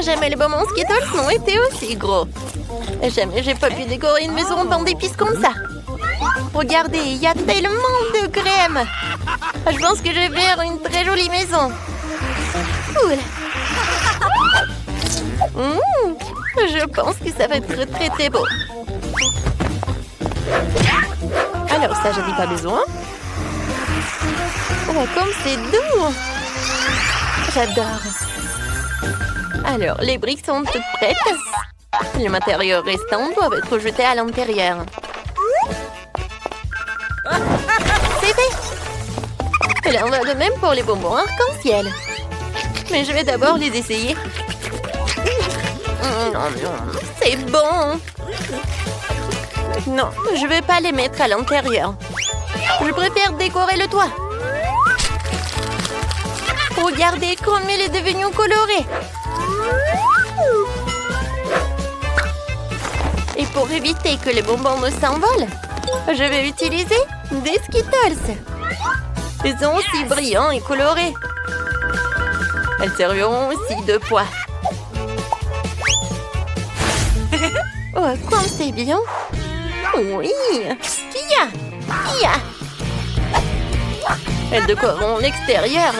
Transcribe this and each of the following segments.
Jamais les bonbons Skittles n'ont été aussi gros. Jamais j'ai pas pu décorer une maison dans des pistes comme ça. Regardez, il y a tellement de crème. Je pense que je vais faire une très jolie maison. Cool. Je pense que ça va être très très beau. Alors ça, j'en ai pas besoin. Oh, comme c'est doux. J'adore. Alors, les briques sont toutes prêtes. Les matériaux restants doivent être jetés à l'intérieur. C'est fait. Et là, on va de même pour les bonbons arc-en-ciel. Mais je vais d'abord les essayer. C'est bon. Non, je vais pas les mettre à l'intérieur. Je préfère décorer le toit. Regardez comme il est devenu coloré. Et pour éviter que les bonbons ne s'envolent, je vais utiliser des Skittles. Ils sont aussi brillants et colorés. Elles serviront aussi de poids. Oh, comme c'est bien. Oui. Kia. Elles décoreront l'extérieur.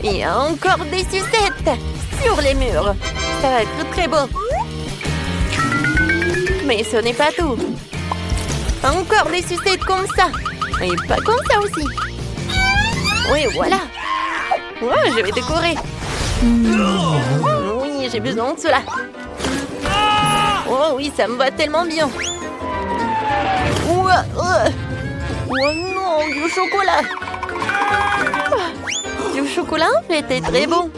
Il y a encore des sucettes sur les murs. Ça va être très beau. Mais ce n'est pas tout. Encore des sucettes comme ça. Et pas comme ça aussi. Oui, voilà. Ouais, je vais décorer. Oui, j'ai besoin de cela. Oh oui, ça me va tellement bien. Oh non, du chocolat. Du chocolat, c'était très bon.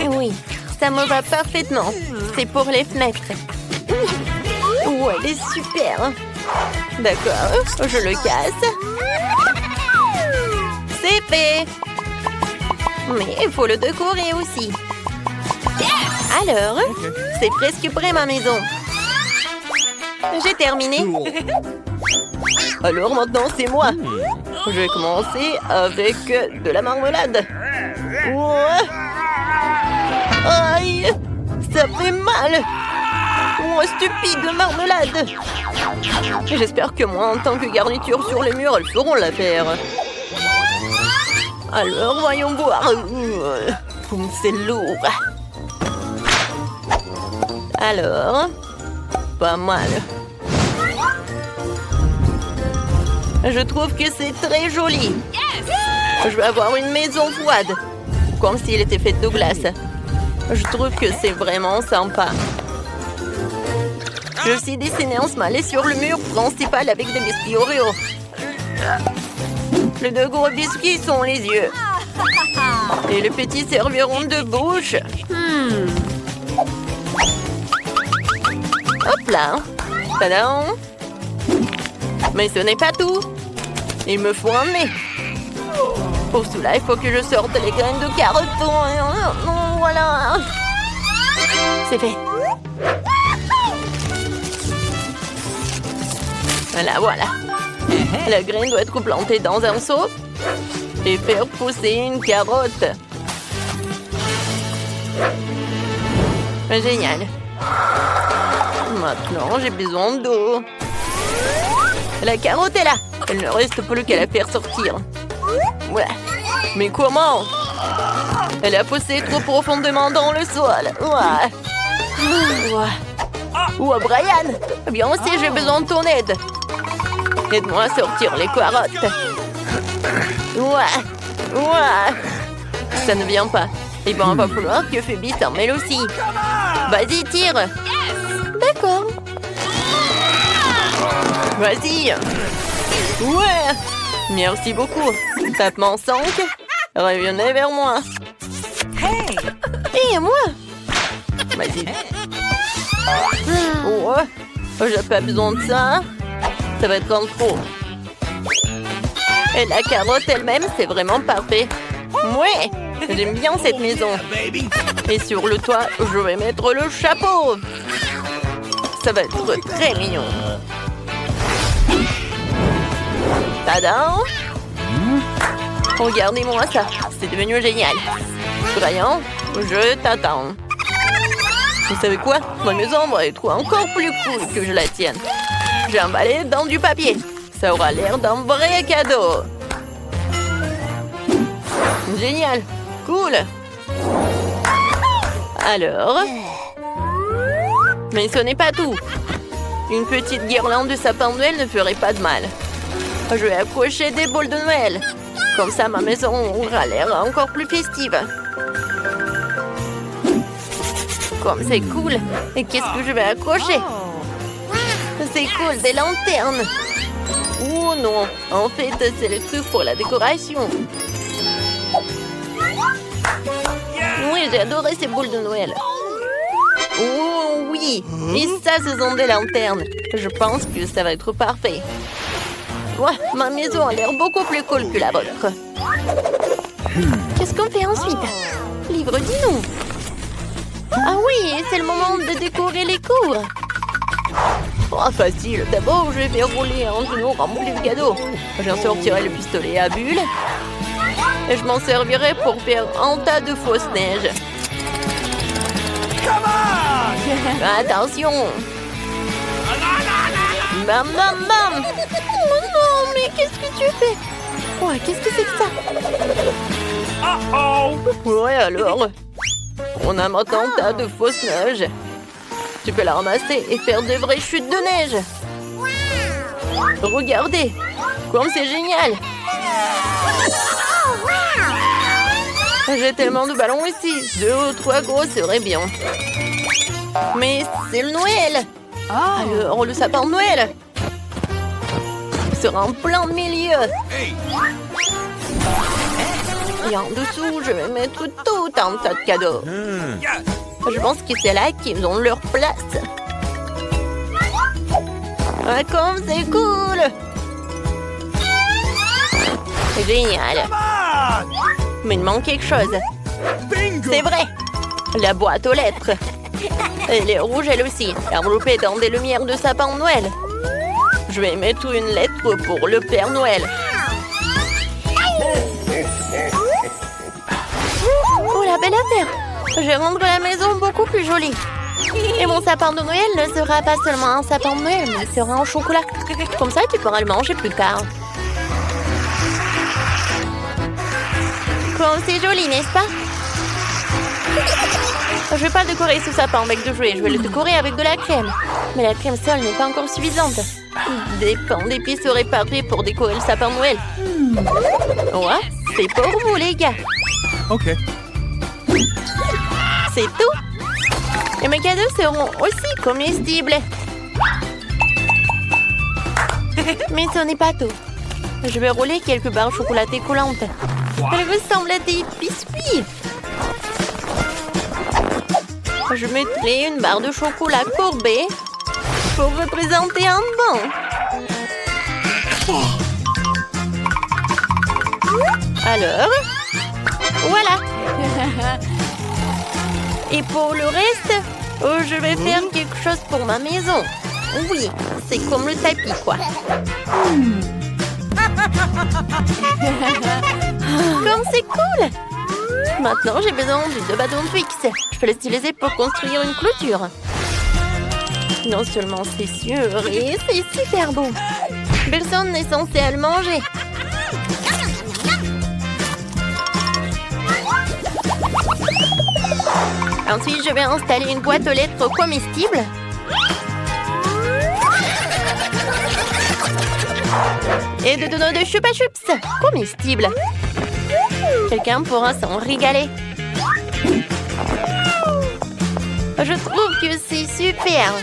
Oui, ça me va parfaitement. C'est pour les fenêtres. Oh, elle est super. D'accord, je le casse. C'est fait. Mais il faut le décorer aussi. Alors, c'est presque prêt ma maison. J'ai terminé. Alors maintenant, c'est moi. Je vais commencer avec de la marmelade. Ouais. Aïe, ça fait mal. Oh, stupide marmelade. J'espère que moi, en tant que garniture sur les murs, elles feront l'affaire. Alors, voyons voir. C'est lourd. Alors, pas mal. Je trouve que c'est très joli. Je vais avoir une maison froide, comme s'il était fait de glace. Je trouve que c'est vraiment sympa. Je suis dessiné en smiley sur le mur principal avec des biscuits Oreo. Les deux gros biscuits sont les yeux. Et les petits serviront de bouche. Hop là. Tadam. Mais ce n'est pas tout. Il me faut un nez. Pour cela, il faut que je sorte les graines de carottes. Voilà. C'est fait. Voilà. La graine doit être plantée dans un seau et faire pousser une carotte. Génial. Maintenant, j'ai besoin d'eau. La carotte est là. Il ne reste plus qu'à la faire sortir. Ouais. Mais comment? Elle a poussé trop profondément dans le sol. Ouais. Oh, Brian. Bien aussi, j'ai besoin de ton aide. Aide-moi à sortir les carottes. Ouais. Ça ne vient pas. Et ben, il va falloir que Phoebe s'en mêle aussi. Vas-y, tire. D'accord. Vas-y. Ouais. Merci beaucoup. Tapement 5. Revenez vers moi. Hey. Et moi. Vas-y. Ouais. J'ai pas besoin de ça. Ça va être en trop. Et la carotte elle-même, c'est vraiment parfait. Ouais. J'aime bien cette maison. Et sur le toit, je vais mettre le chapeau. Ça va être très mignon. Tadam! Regardez-moi ça, c'est devenu génial. Crayon, je t'attends. Vous savez quoi? Ma maison va être encore plus cool que je la tienne. J'ai emballé dans du papier. Ça aura l'air d'un vrai cadeau. Génial. Cool. Alors... Mais ce n'est pas tout. Une petite guirlande de sapin de Noël ne ferait pas de mal. Je vais accrocher des boules de Noël. Comme ça, ma maison aura l'air encore plus festive. Comme c'est cool. Et qu'est-ce que je vais accrocher? C'est cool, des lanternes. Oh non, en fait, c'est le truc pour la décoration. Oui, j'ai adoré ces boules de Noël. Oh oui, et ça, ce sont des lanternes. Je pense que ça va être parfait. Ouais, ma maison a l'air beaucoup plus cool que la vôtre. Qu'est-ce qu'on fait ensuite? Livre, dis-nous. Ah oui, c'est le moment de décorer les cours. Oh, facile. D'abord, je vais rouler un tonneau rempli de cadeaux. J'en sortirai le pistolet à bulles. Et je m'en servirai pour faire un tas de fausses neiges. Attention! Bam, bam, bam! Oh non, mais qu'est-ce que tu fais? Ouais, qu'est-ce que c'est que ça? Ouais, alors? On a maintenant un tas de fausses neiges. Tu peux la ramasser et faire de vraies chutes de neige. Regardez! Comme c'est génial! J'ai tellement de ballons ici. 2 ou 3 gros serait bien. Mais c'est le Noël. Alors, le sapin de Noël sera en plein milieu. Et en dessous, je vais mettre tout un tas de cadeaux. Je pense que c'est là qu'ils ont leur place. Ah, comme c'est cool! Génial. Mais il manque quelque chose. C'est vrai. La boîte aux lettres. Elle est rouge elle aussi, enveloppée dans des lumières de sapin de Noël. Je vais mettre une lettre pour le Père Noël. Oh, la belle affaire! Je vais rendre la maison beaucoup plus jolie. Et mon sapin de Noël ne sera pas seulement un sapin de Noël, mais il sera en chocolat. Comme ça, tu pourras le manger plus tard. Comme c'est joli, n'est-ce pas? Je vais pas décorer ce sapin avec de jouets, je vais le décorer avec de la crème. Mais la crème seule n'est pas encore suffisante. Des pains d'épices seraient parfaits pour décorer le sapin de Noël. Ouais, c'est pour vous les gars. Ok. C'est tout. Et mes cadeaux seront aussi comestibles. Mais ce n'est pas tout. Je vais rouler quelques barres chocolatées coulantes. Elles ressemblent à des biscuits. Je mettrai une barre de chocolat courbée pour représenter un banc. Alors, voilà. Et pour le reste, je vais faire quelque chose pour ma maison. Oui, c'est comme le tapis, quoi. Comme c'est cool! Maintenant, j'ai besoin de 2 bâtons Twix. Je peux les utiliser pour construire une clôture. Non seulement c'est sûr, et c'est super bon. Personne n'est censé le manger. Ensuite, je vais installer une boîte aux lettres comestible. Et de donuts de Chupa Chups comestibles. Quelqu'un pourra s'en régaler. Je trouve que c'est super.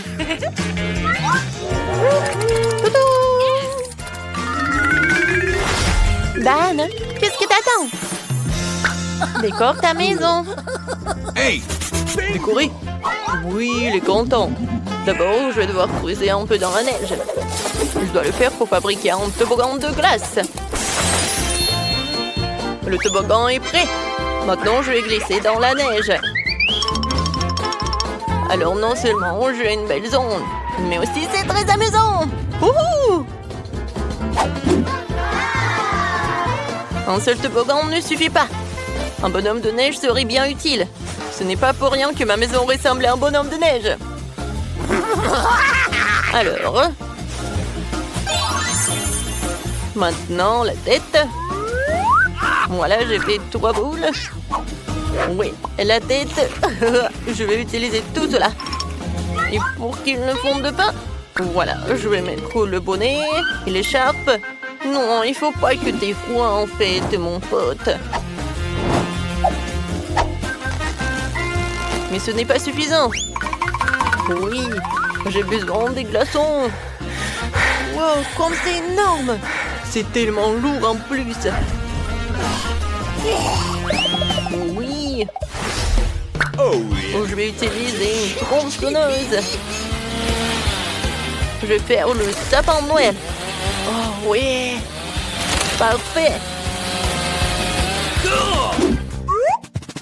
Dan, qu'est-ce que t'attends? Décore ta maison. Hey! Décorer? Oui, il est content. D'abord, je vais devoir creuser un peu dans la neige. Je dois le faire pour fabriquer un toboggan de glace. Le toboggan est prêt. Maintenant, je vais glisser dans la neige. Alors, non seulement j'ai une belle zone, mais aussi c'est très amusant. Wouhou! Un seul toboggan ne suffit pas. Un bonhomme de neige serait bien utile. Ce n'est pas pour rien que ma maison ressemble à un bonhomme de neige. Alors... Maintenant, la tête. Voilà, j'ai fait 3 boules. Oui, la tête. Je vais utiliser tout cela. Et pour qu'il ne fonde pas, voilà, je vais mettre le bonnet et l'écharpe. Non, il faut pas que t'aies froid en fait, mon pote. Mais ce n'est pas suffisant. Oui, j'ai besoin des glaçons. Wow, comme c'est énorme. C'est tellement lourd en plus. Oui. Oh yeah. Je vais utiliser une tronçonneuse. Je vais faire le sapin de Noël. Oh oui. Parfait.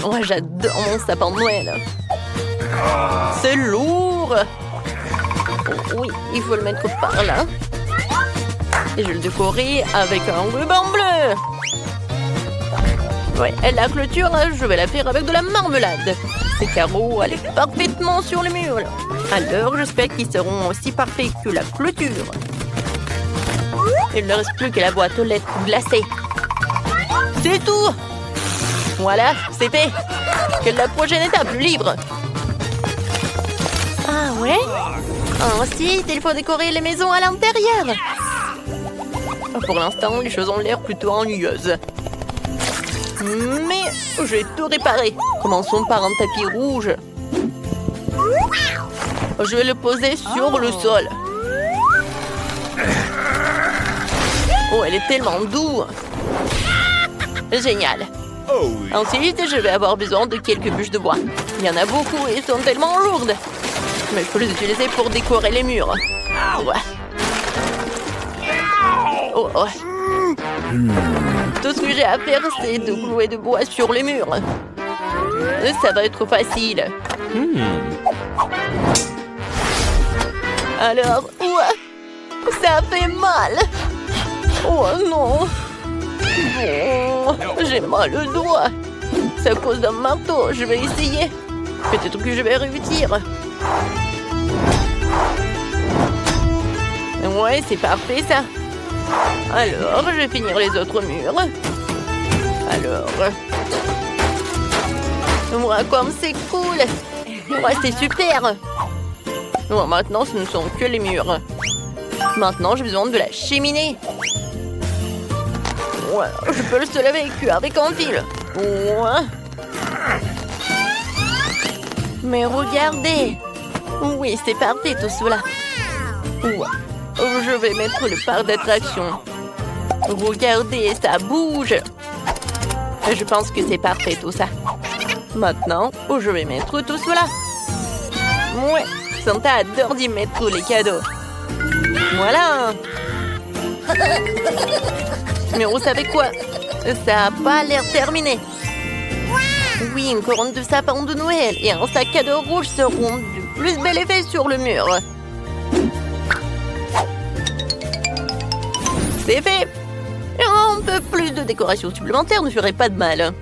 Oh, j'adore mon sapin de Noël. C'est lourd. Oh, oui, il faut le mettre par là. Et je vais le décorer avec un ruban bleu. Ouais, et la clôture, je vais la faire avec de la marmelade. Ces carreaux allaient parfaitement sur le mur. Alors, j'espère qu'ils seront aussi parfaits que la clôture. Il ne reste plus que la boîte aux lettres glacées. C'est tout. Voilà, c'est fait. Quelle est la prochaine étape, le livre? Ah ouais? Ensuite, il faut décorer les maisons à l'intérieur. Pour l'instant, les choses ont l'air plutôt ennuyeuses. Mais je vais tout réparer. Commençons par un tapis rouge. Je vais le poser sur le sol. Oh, elle est tellement douce. Génial. Oh yeah. Ensuite, je vais avoir besoin de quelques bûches de bois. Il y en a beaucoup et elles sont tellement lourdes. Mais je peux les utiliser pour décorer les murs. Ouais. Oh, oh. Tout ce que j'ai à faire, c'est de clouer de bois sur les murs. Ça va être facile. Alors, ouais, ça fait mal. Oh non. Oh, j'ai mal au doigt. C'est à cause d'un marteau. Je vais essayer. Peut-être que je vais réussir. Ouais, c'est parfait ça. Alors, je vais finir les autres murs. Alors... Ouais, comme c'est cool. Ouais, c'est super. Bon, maintenant, ce ne sont que les murs. Maintenant, j'ai besoin de la cheminée. Ouais, je peux le soulever avec un fil. Ouais. Mais regardez. Oui, c'est parfait tout cela. Ouais. Je vais mettre le parc d'attraction. Regardez, ça bouge. Je pense que c'est parfait tout ça. Maintenant, je vais mettre tout cela. Ouais, Santa adore d'y mettre les cadeaux. Voilà. Mais vous savez quoi? Ça n'a pas l'air terminé. Oui, une couronne de sapin de Noël et un sac à dos rouge seront du plus bel effet sur le mur. C'est fait. Un peu plus de décoration supplémentaire ne ferait pas de mal.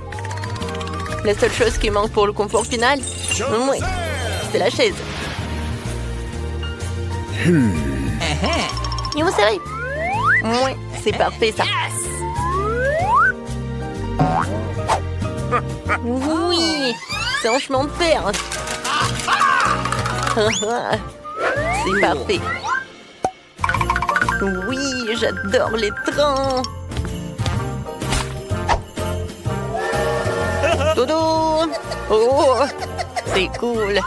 La seule chose qui manque pour le confort final, oui, c'est la chaise. Et vous savez, oui, c'est parfait ça. Oui, c'est un chemin de fer. C'est parfait. Oui, j'adore les trains. Dodo. Oh, c'est cool.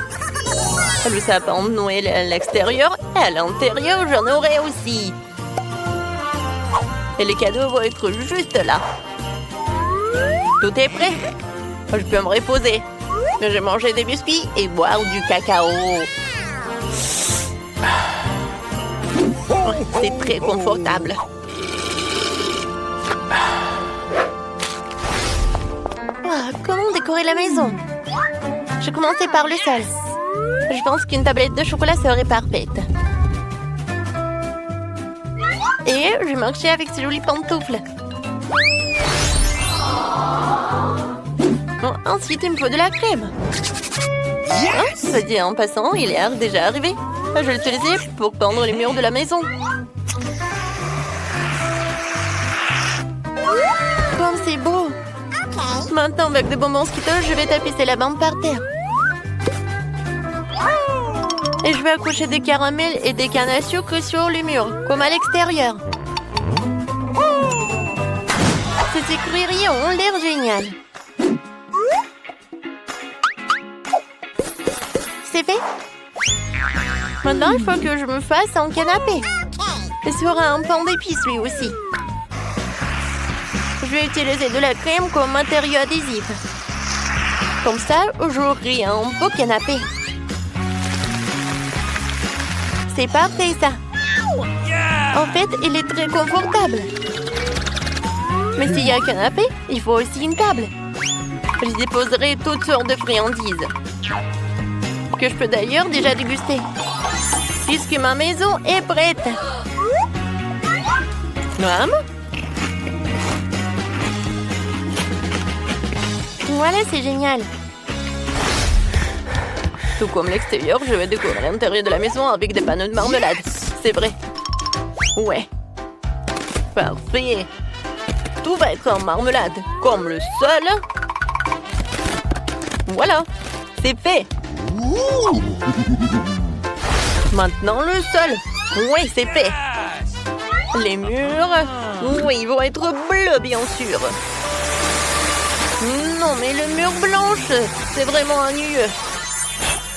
Le sapin de Noël à l'extérieur et à l'intérieur, j'en aurai aussi. Et les cadeaux vont être juste là. Tout est prêt. Je peux me reposer. Je vais manger des biscuits et boire du cacao. C'est très confortable. Oh, comment décorer la maison? Je commençais par le sol. Je pense qu'une tablette de chocolat serait parfaite. Et je marchais avec ces jolies pantoufles. Ensuite, il me faut de la crème. Hein? Ça dit en passant, il est déjà arrivé. Je vais l'utiliser pour peindre les murs de la maison. Comme c'est beau. Maintenant, avec des bonbons Skittles, je vais tapisser la bande par terre. Et je vais accrocher des caramels et des cannes à sucre sur les murs, comme à l'extérieur. Ces écureuils ont l'air génial. C'est fait. Maintenant, il faut que je me fasse un canapé. Et sur un pain d'épices, lui aussi. Je vais utiliser de la crème comme matériau adhésif. Comme ça, j'aurai un beau canapé. C'est parfait, ça. En fait, il est très confortable. Mais s'il y a un canapé, il faut aussi une table. Je déposerai toutes sortes de friandises. Que je peux d'ailleurs déjà déguster. Puisque ma maison est prête. Maman? Voilà, c'est génial. Tout comme l'extérieur, je vais décorer l'intérieur de la maison avec des panneaux de marmelade. C'est vrai. Ouais. Parfait. Tout va être en marmelade, comme le sol. Voilà, c'est fait. Maintenant le sol. Oui, c'est fait. Les murs. Oui, ils vont être bleus, bien sûr. Non, mais le mur blanche, c'est vraiment ennuyeux.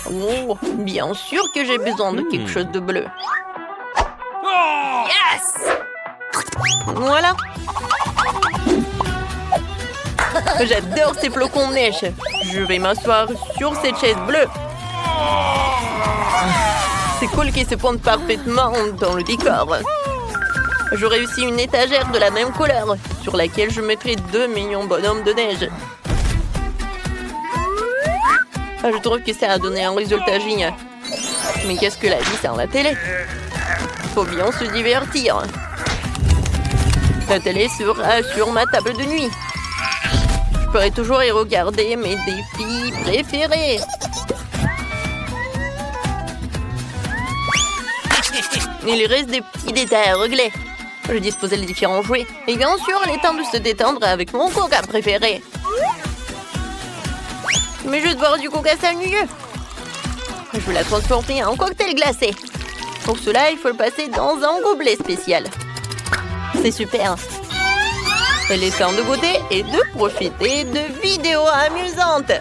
Oh, bien sûr que j'ai besoin de quelque chose de bleu. Yes! Voilà. J'adore ces flocons de neige. Je vais m'asseoir sur cette chaise bleue. C'est cool qu'ils se pointent parfaitement dans le décor. J'aurai aussi une étagère de la même couleur sur laquelle je mettrai 2 millions de bonhommes de neige. Je trouve que ça a donné un résultat génial. Mais qu'est-ce que la vie sans la télé? Faut bien se divertir. La télé sera sur ma table de nuit. Je pourrai toujours y regarder mes défis préférés. Il reste des petits détails à régler. Je disposais les différents jouets. Et bien sûr, il est temps de se détendre avec mon coca préféré. Mais juste boire du coca, c'est ennuyeux. Je vais la transformer en cocktail glacé. Pour cela, il faut le passer dans un gobelet spécial. C'est super. Il est temps de goûter et de profiter de vidéos amusantes.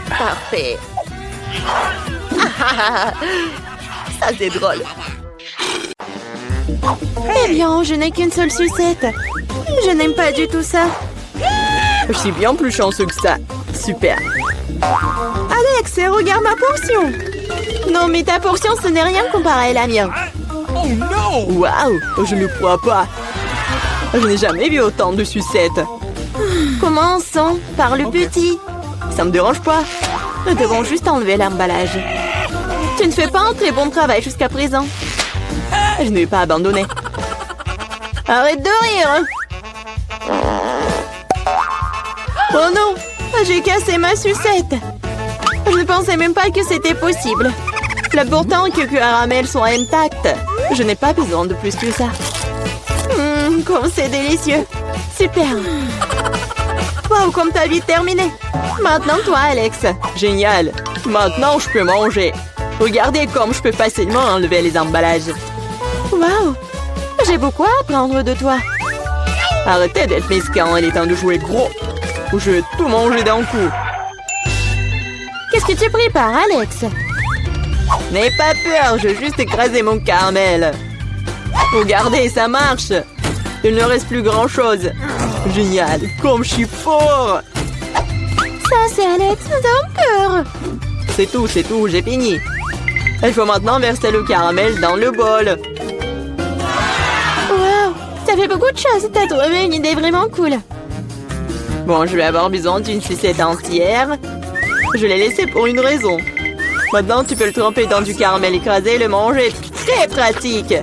Parfait. Ça, c'est drôle. Eh bien, je n'ai qu'une seule sucette. Je n'aime pas du tout ça. Je suis bien plus chanceux que ça. Super. Alex, regarde ma portion. Non, mais ta portion, ce n'est rien comparé à la mienne. Oh non! Waouh, je ne crois pas. Je n'ai jamais vu autant de sucettes. Commençons par le petit. Ça me dérange pas. Nous devons juste enlever l'emballage. Tu ne fais pas un très bon travail jusqu'à présent. Je ne vais pas abandonner. Arrête de rire. Oh non, j'ai cassé ma sucette. Je ne pensais même pas que c'était possible. L'important est que les caramels soient intacts. Je n'ai pas besoin de plus que ça. Comme c'est délicieux. Super. Wow, comme ta vie est terminée. Maintenant, toi, Alex. Génial. Maintenant, je peux manger. Regardez comme je peux facilement enlever les emballages. Wow, j'ai beaucoup à apprendre de toi. Arrêtez d'être mesquin, il est temps de jouer gros. Ou je vais tout manger d'un coup. Qu'est-ce que tu prépares, Alex? N'aie pas peur, je vais juste écraser mon caramel. Regardez, ça marche. Il ne reste plus grand-chose. Génial, comme je suis fort. Ça, c'est Alex, nous avons peur. C'est tout, j'ai fini. Il faut maintenant verser le caramel dans le bol. Wow, ça fait beaucoup de choses. T'as trouvé une idée vraiment cool. Bon, je vais avoir besoin d'une sucette entière. Je l'ai laissée pour une raison. Maintenant, tu peux le tremper dans du caramel écrasé et le manger. Très pratique.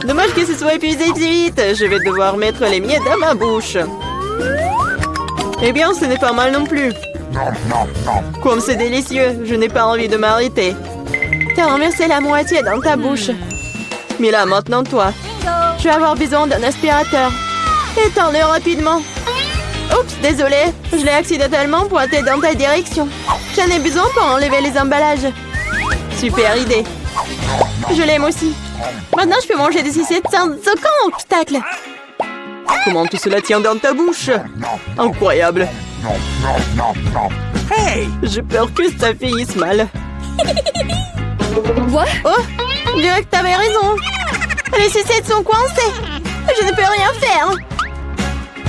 Dommage que ce soit épuisé si vite. Je vais devoir mettre les miettes dans ma bouche. Eh bien, ce n'est pas mal non plus. Comme c'est délicieux, je n'ai pas envie de m'arrêter. T'as renversé la moitié dans ta bouche. Mais là, maintenant, toi. Je vais avoir besoin d'un aspirateur. Étends-le rapidement. Oups, désolé. Je l'ai accidentellement pointé dans ta direction. J'en ai besoin pour enlever les emballages. Super idée. Je l'aime aussi. Maintenant, je peux manger des sucettes sans aucun obstacle. Comment tout cela tient dans ta bouche? Incroyable. Hey! J'ai peur que ça finisse mal. What? Oh, je dirais que t'avais raison. Les sucettes sont coincées. Je ne peux rien faire.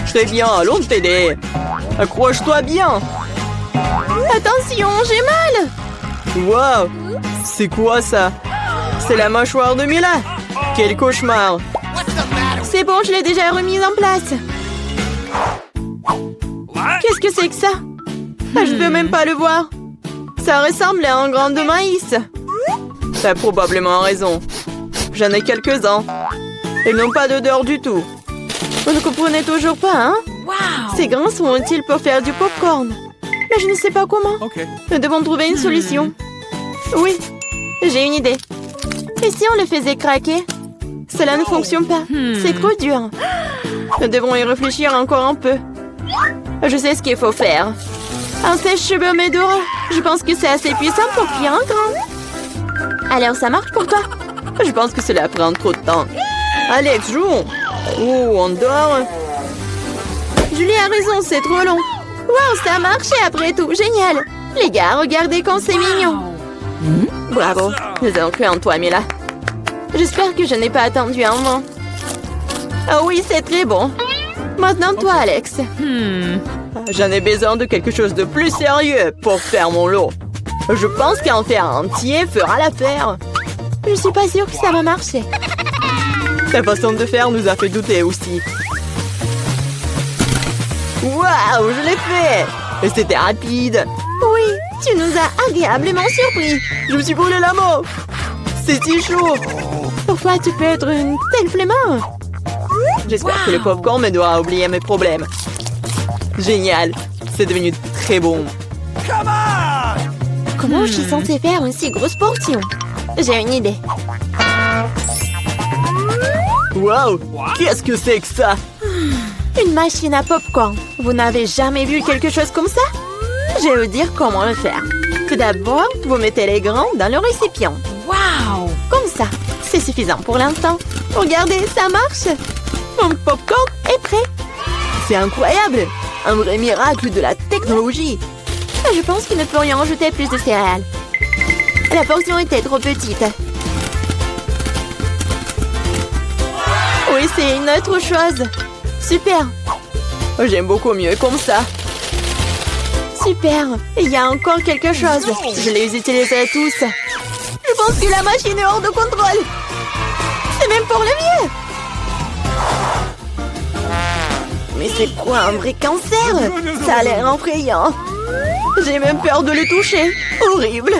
Très bien, allons t'aider. Accroche-toi bien. Attention, j'ai mal. Wow, c'est quoi ça? C'est la mâchoire de Mila. Quel cauchemar. C'est bon, je l'ai déjà remise en place. Qu'est-ce que c'est que ça? Je ne peux même pas le voir. Ça ressemble à un grain de maïs. T'as probablement raison. J'en ai quelques-uns. Ils n'ont pas d'odeur du tout. Vous ne comprenez toujours pas, hein? Wow! Ces grains sont utiles pour faire du popcorn. Mais je ne sais pas comment. Okay. Nous devons trouver une solution. Oui, j'ai une idée. Et si on le faisait craquer? Cela ne fonctionne pas. C'est trop dur. Nous devons y réfléchir encore un peu. Je sais ce qu'il faut faire. Un sèche-cheveux Medora. Je pense que c'est assez puissant pour cuire un grain. Alors, ça marche pour toi? Je pense que cela prend trop de temps. Alex, jouons. Oh, on dort. Julie a raison, c'est trop long. Wow, ça a marché après tout. Génial. Les gars, regardez comme c'est mignon. Bravo. Nous avons cru en toi, Mila. J'espère que je n'ai pas attendu un moment. Ah oui, c'est très bon. Maintenant, toi, Alex. J'en ai besoin de quelque chose de plus sérieux pour faire mon lot. Je pense qu'en faire un entier fera l'affaire. Je suis pas sûre que ça va marcher. Ta façon de faire nous a fait douter aussi. Waouh, je l'ai fait! Et c'était rapide. Oui, tu nous as agréablement surpris. Je me suis brûlé la main. C'est si chaud. Parfois, tu peux être une telle flemmard. J'espère que le popcorn me doit oublier mes problèmes. Génial. C'est devenu très bon. Come on! Comment je suis censée faire une si grosse portion? J'ai une idée. Wow! Qu'est-ce que c'est que ça? Une machine à popcorn. Vous n'avez jamais vu quelque chose comme ça? Je vais vous dire comment le faire. Tout d'abord, vous mettez les grains dans le récipient. Wow! Comme ça. C'est suffisant pour l'instant. Regardez, ça marche. Mon popcorn est prêt. C'est incroyable. Un vrai miracle de la technologie. Je pense que nous pourrions ajouter plus de céréales. La portion était trop petite. Oui, c'est une autre chose. Super. J'aime beaucoup mieux comme ça. Super. Il y a encore quelque chose. Je les utiliserai tous. Je pense que la machine est hors de contrôle. C'est même pour le mieux. Mais c'est quoi un vrai cancer? Ça a l'air effrayant. J'ai même peur de le toucher. Horrible.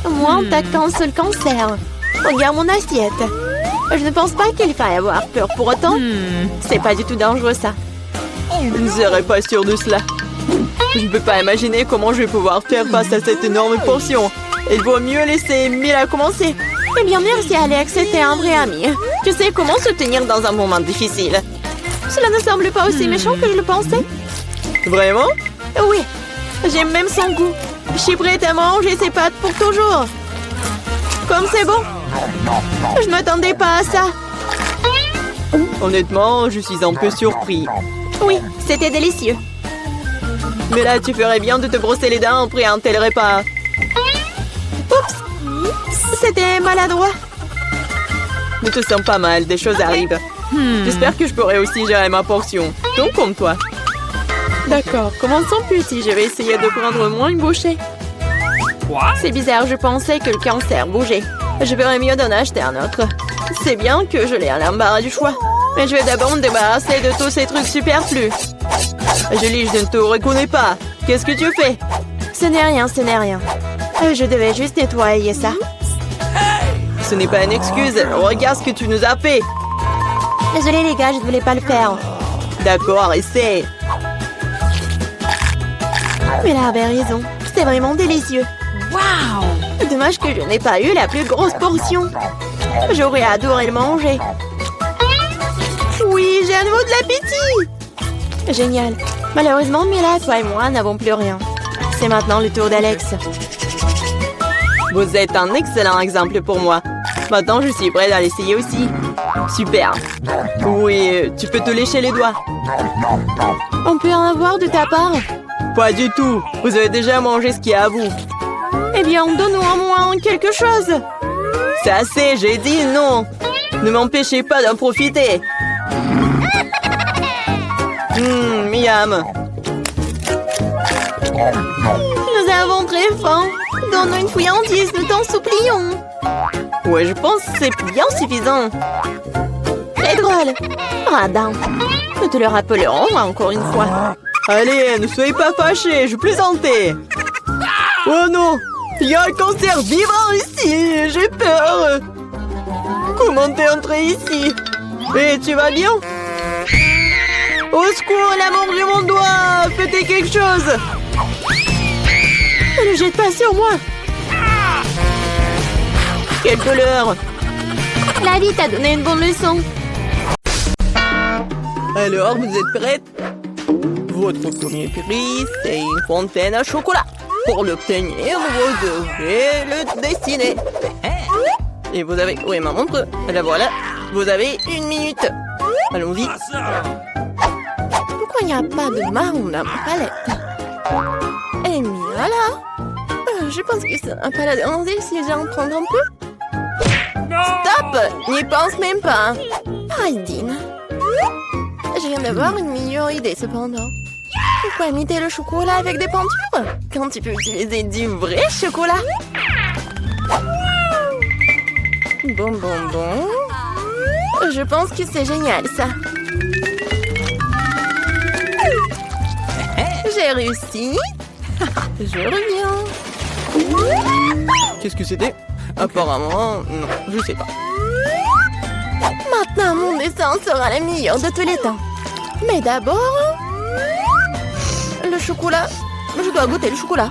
Moi, t'as qu'un seul cancer. Regarde mon assiette. Je ne pense pas qu'il faille avoir peur pour autant. C'est pas du tout dangereux, ça. Je ne serais pas sûre de cela. Je ne peux pas imaginer comment je vais pouvoir faire face à cette énorme portion. Il vaut mieux laisser Mila commencer. Eh bien, merci, Alex. C'était un vrai ami. Tu sais comment se tenir dans un moment difficile. Cela ne semble pas aussi méchant que je le pensais. Vraiment? Oui. J'aime même son goût. Je suis prête à manger ses pâtes pour toujours. Comme c'est bon. Je ne m'attendais pas à ça. Honnêtement, je suis un peu surpris. Oui, c'était délicieux. Mais là, tu ferais bien de te brosser les dents après un tel repas. Oups! C'était maladroit. Ne te sens pas mal, des choses arrivent. J'espère que je pourrai aussi gérer ma portion. Donc comme toi. D'accord, commençons petit. Je vais essayer de prendre moins une bouchée. C'est bizarre, je pensais que le cancer bougeait. Je ferais mieux d'en acheter un autre. C'est bien que je l'ai à l'embarras du choix. Mais je vais d'abord me débarrasser de tous ces trucs superflus. Julie, je ne te reconnais pas. Qu'est-ce que tu fais? Ce n'est rien, ce n'est rien. Je devais juste nettoyer ça. Ce n'est pas une excuse. Regarde ce que tu nous as fait. Désolée les gars, je ne voulais pas le faire. D'accord, essaie. Mais là avait raison. C'est vraiment délicieux. Waouh! Dommage que je n'ai pas eu la plus grosse portion. J'aurais adoré le manger. Oui, j'ai à nouveau de l'appétit. Génial. Malheureusement, Mila, toi et moi n'avons plus rien. C'est maintenant le tour d'Alex. Vous êtes un excellent exemple pour moi. Maintenant, je suis prête à l'essayer aussi. Super. Oui, tu peux te lécher les doigts. On peut en avoir de ta part? Pas du tout. Vous avez déjà mangé ce qui est à vous. Eh bien, donne-nous au moins quelque chose. C'est assez, j'ai dit non. Ne m'empêchez pas d'en profiter. Miam. Nous avons très faim. Donne-nous une friandise, nous t'en supplions. Ouais, je pense que c'est bien suffisant. Très drôle. Radin. Nous te le rappellerons encore une fois. Allez, ne soyez pas fâchés, je plaisantais. Oh non, il y a un cancer vivant ici, j'ai peur. Comment t'es entré ici? Et tu vas bien? Au secours, elle a mangé mon doigt. Faites quelque chose. Ne le jette pas sur moi. Quelle douleur. La vie t'a donné une bonne leçon. Alors, vous êtes prête? Votre premier prix, c'est une fontaine à chocolat. Pour l'obtenir, vous devrez le dessiner. Et vous avez... Oui, ma montre. La voilà. Vous avez 1 minute. Allons-y. Pourquoi il n'y a pas de marron dans ma palette? Eh bien là, je pense que c'est un palais d'enlever si j'en prends un peu. Stop! N'y pense même pas. Aydin. Je viens d'avoir une meilleure idée cependant. Pourquoi imiter le chocolat avec des peintures quand tu peux utiliser du vrai chocolat? Bon. Je pense que c'est génial ça. J'ai réussi. Je reviens. Qu'est-ce que c'était? Apparemment, non, je sais pas. Maintenant, mon dessin sera le meilleur de tous les temps. Mais d'abord... le chocolat. Je dois goûter le chocolat.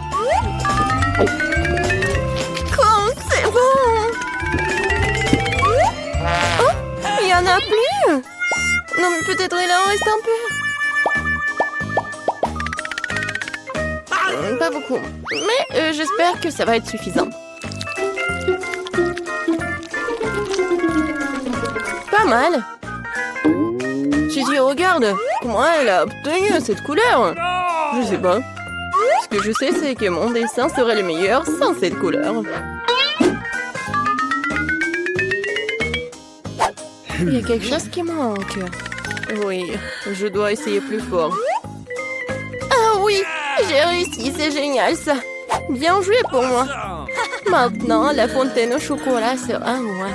Quand c'est bon. Oh, il n'y en a plus. Non, mais peut-être il en reste un peu. Pas beaucoup. Mais j'espère que ça va être suffisant. Pas mal. Gigi, regarde. Comment elle a obtenu cette couleur? Je sais pas. Ce que je sais, c'est que mon dessin serait le meilleur sans cette couleur. Il y a quelque chose qui manque. Oui, je dois essayer plus fort. Ah oui, j'ai réussi, c'est génial ça. Bien joué pour moi. Maintenant, la fontaine au chocolat sera à moi.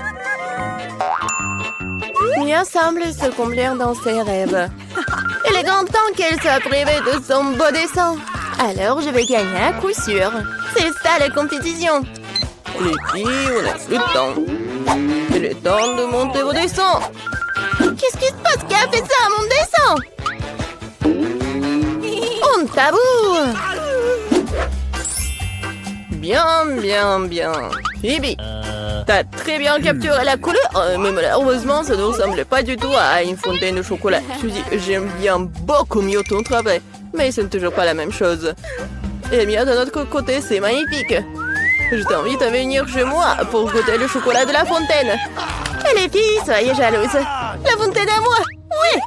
Mia semble se complaire dans ses rêves. Il est grand temps qu'elle soit privée de son beau dessin. Alors, je vais gagner à coup sûr. C'est ça la compétition. Les filles, on n'a plus de temps. Il est temps de monter vos dessins. Qu'est-ce qui se passe? Qui a fait ça à mon dessin? On taboue. Bien. Phoebe, t'as très bien capturé la couleur, mais malheureusement, ça ne ressemble pas du tout à une fontaine de chocolat. Je dis, j'aime bien beaucoup mieux ton travail, mais ce n'est toujours pas la même chose. Et bien, de notre côté, c'est magnifique. Je t'invite à venir chez moi pour goûter le chocolat de la fontaine. Et les filles, soyez jalouses. La fontaine à moi. Oui.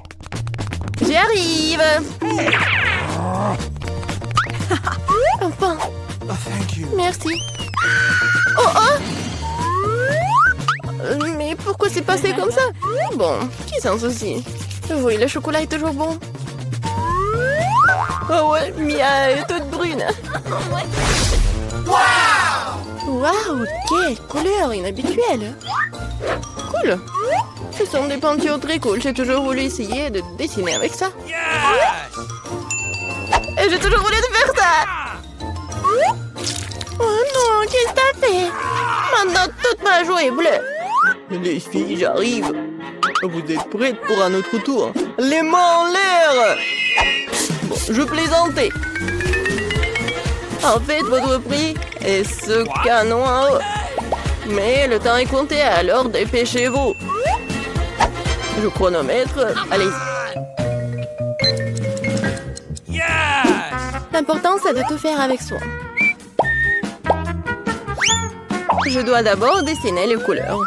J'y arrive. Enfin. Merci. Oh. Mais pourquoi c'est passé comme ça? Bon, qui s'en soucie? Oui, le chocolat est toujours bon. Oh ouais, Mia est toute brune. Waouh, quelle couleur inhabituelle. Cool. Ce sont des peintures très cool. J'ai toujours voulu essayer de dessiner avec ça. Et j'ai toujours voulu faire ça. Oh Oh, qu'est-ce que t'as fait? Maintenant, toute ma joue est bleue. Les filles, j'arrive. Vous êtes prêtes pour un autre tour? Les mains en l'air! Bon, je plaisantais. En fait, votre prix est ce canon en haut. Mais le temps est compté, alors dépêchez-vous. Je chronomètre. Allez. Yes! L'important, c'est de tout faire avec soin. Je dois d'abord dessiner les couleurs.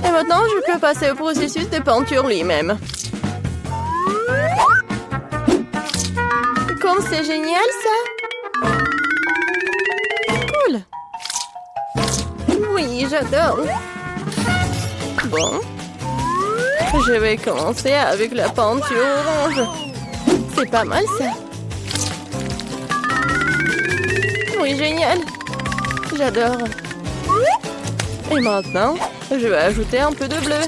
Et maintenant, je peux passer au processus de peinture lui-même. Comme c'est génial, ça! Cool! Oui, j'adore! Bon. Je vais commencer avec la peinture orange. C'est pas mal, ça! Oui, génial! J'adore! Et maintenant, je vais ajouter un peu de bleu.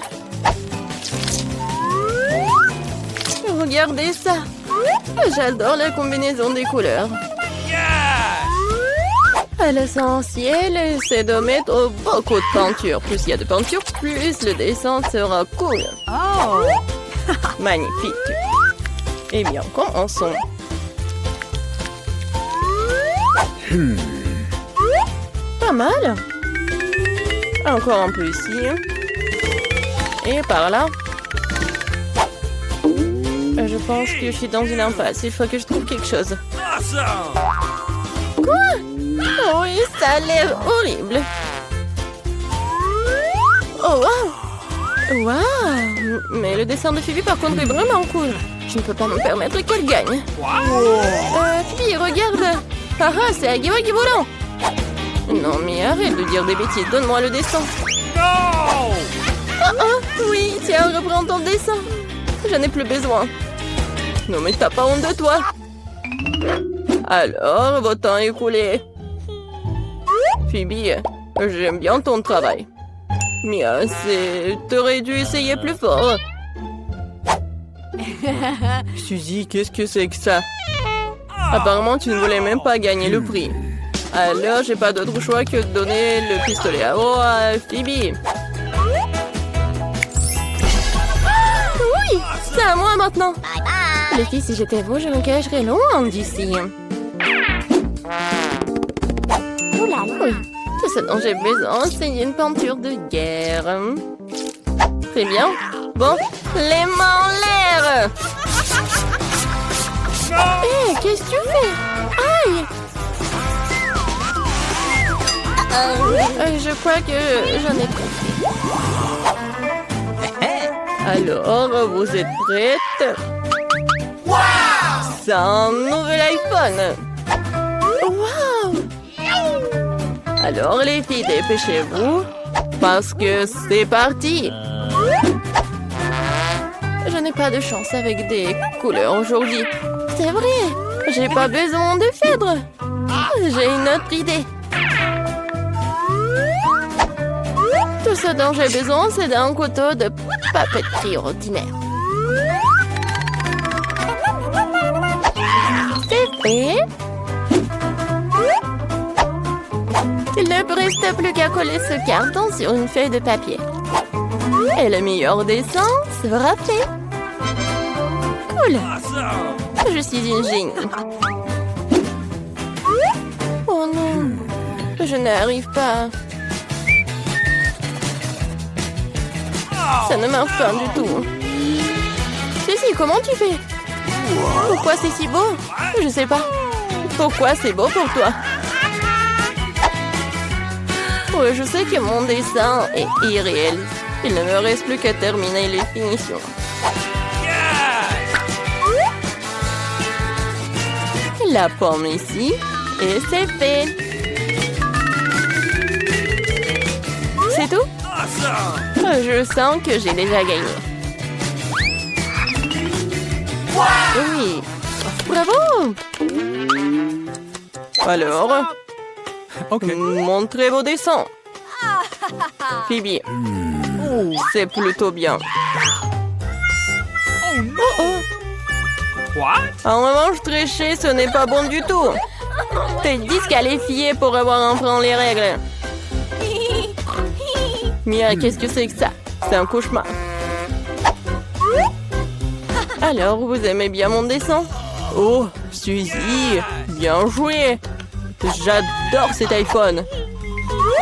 Regardez ça! J'adore la combinaison des couleurs. Yes! L'essentiel, c'est de mettre beaucoup de peinture. Plus il y a de peinture, plus le dessin sera cool. Oh! Magnifique! Eh bien, commençons. Pas mal. Encore un peu ici. Et par là. Je pense que je suis dans une impasse. Il faut que je trouve quelque chose. Awesome! Oh oui, ça a l'air horrible. Oh, wow! Wow! Mais le dessin de Phoebe, par contre, est vraiment cool. Je ne peux pas me permettre qu'elle gagne. Phoebe, regarde! Ah ah, c'est Agui Wagui volant! Non, mais arrête de dire des bêtises. Donne-moi le dessin. No! Oui, tiens, reprends ton dessin. Je n'ai plus besoin. Non, mais t'as pas honte de toi. Alors, votre temps est écoulé. Phoebe, j'aime bien ton travail. Mais t'aurais dû essayer plus fort. Suzy, qu'est-ce que c'est que ça? Apparemment, tu ne voulais même pas gagner le prix. Alors, j'ai pas d'autre choix que de donner le pistolet à eau à Phoebe. Oui, c'est à moi maintenant. Les filles, si j'étais vous, je me cacherais loin d'ici. Oui, tout ce dont j'ai besoin, c'est une peinture de guerre. Très bien. Bon, les mains en l'air. Hé, qu'est-ce que tu fais? Aïe! Je crois que j'en ai compris. Alors, vous êtes prêtes? Wow! C'est un nouvel iPhone. Wow! Alors, les filles, dépêchez-vous, parce que c'est parti. Je n'ai pas de chance avec des couleurs aujourd'hui. C'est vrai, j'ai pas besoin de fèdre. J'ai une autre idée. Tout ce dont j'ai besoin, c'est d'un couteau de papeterie ordinaire. C'est fait. Il ne me reste plus qu'à coller ce carton sur une feuille de papier. Et le meilleur dessin sera fait. Cool. Awesome! Je suis une génie. Oh non, je n'arrive pas. Ça ne marche pas du tout. Ceci, comment tu fais? Pourquoi c'est si beau? Je sais pas. Pourquoi c'est beau pour toi? Oui, je sais que mon dessin est irréel. Il ne me reste plus qu'à terminer les finitions. La pomme ici, et c'est fait. C'est tout? Awesome! Je sens que j'ai déjà gagné. Oui. Bravo! Alors, mon très beau dessin. Phoebe, c'est plutôt bien. Oh no! Oh. What? En revanche, tricher, ce n'est pas bon du tout. T'es disqualifié pour avoir enfreint les règles. Mia, qu'est-ce que c'est que ça? C'est un cauchemar. Alors, vous aimez bien mon dessin? Oh, Suzy, bien joué. J'adore cet iPhone.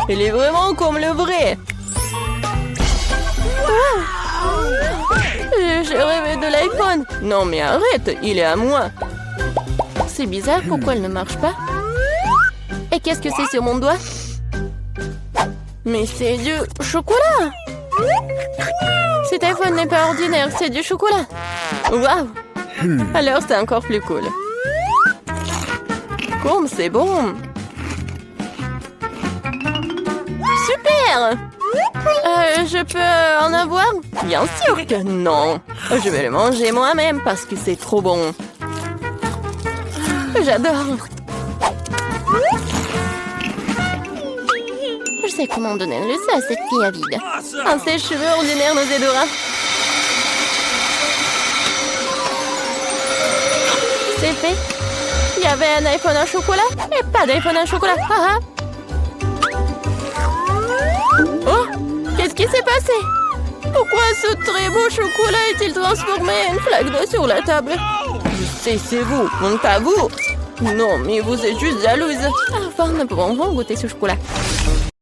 Il est vraiment comme le vrai. J'ai rêvé de l'iPhone. Non, mais arrête, il est à moi. C'est bizarre, pourquoi elle ne marche pas? Et qu'est-ce que c'est sur mon doigt? Mais c'est du chocolat. Cet iPhone n'est pas ordinaire, c'est du chocolat. Waouh! Alors c'est encore plus cool. Comme c'est bon. Super! Je peux en avoir? Bien sûr que non. Je vais le manger moi-même parce que c'est trop bon. J'adore. Je sais comment donner le ça à cette fille avide. Un sèche-cheveux ordinaire nous aidera. C'est fait. Il y avait un iPhone en chocolat et pas d'iPhone en chocolat. Ah ah. Oh, qu'est-ce qui s'est passé? Pourquoi ce très beau chocolat est-il transformé en une flaque d'eau sur la table? Je sais, c'est vous, non pas vous. Non, mais vous êtes juste jalouse. Enfin, nous pouvons goûter ce chocolat.